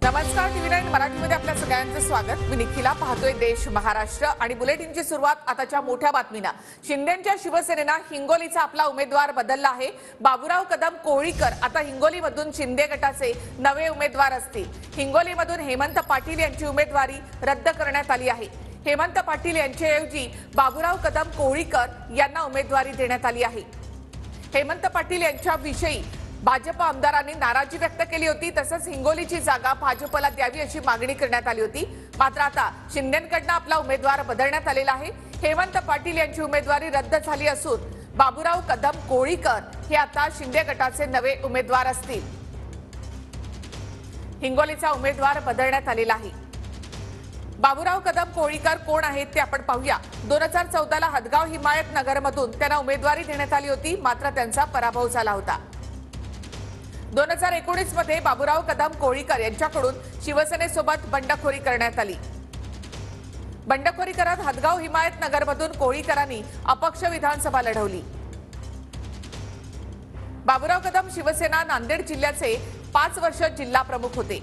नमस्कार, टीव्ही9 मराठीमध्ये आपल्या सगळ्यांचं स्वागत। मी निखिला, पाहतोय देश महाराष्ट्र आणि बुलेटिनची सुरुवात आताच्या मोठ्या बातमीने। शिंदेंच्या शिवसेनेनं हिंगोलीचा आपला उमेदवार बदलला आहे। बाबूराव कदम कोळीकर आता हिंगोलीमधून शिंदे गटाचे नवे उमेदवार असतील। हिंगोलीमधून हेमंत पाटील यांची उमेदवारी रद्द करण्यात आली आहे। हेमंत पाटील यांच्याऐवजी बाबूराव कदम कोळीकर यांना उमेदवारी देण्यात आली आहे। हेमंत पाटील यांच्याविषयी भाजप आमदारांनी नाराजी व्यक्त केली होती। तसंच हिंगोलीची जागा भाजपला द्यावी अशी मागणी करण्यात आली होती। मात्र आता शिंदेंकडून आपला उमेदवार बदलण्यात आलेला आहे। हेमंत पाटील यांची उमेदवारी रद्द झाली असून बाबूराव कदम कोळीकर हे आता शिंदे गटाचे नवे उमेदवार असतील। हिंगोलीचा उमेदवार बदलण्यात आलेला आहे। बाबूराव कदम कोळीकर कोण आहेत ते आपण पाहूया। 2014 ला हदगाव हिमायतनगर मधून त्यांना उमेदवारी देण्यात आली होती, मात्र त्यांचा पराभव झाला होता। 2019 मध्ये बाबूराव कदम कोळीकर यांच्याकडून शिवसेनेसोबत बंडखोरी करण्यात आली। बंडखोरी करत हदगाव हिमायतनगर मधून कोळीकरांनी अपक्ष विधानसभा लढवली। बाबूराव कदम शिवसेना नांदेड जिल्ह्याचे 5 वर्ष जिल्हा प्रमुख होते।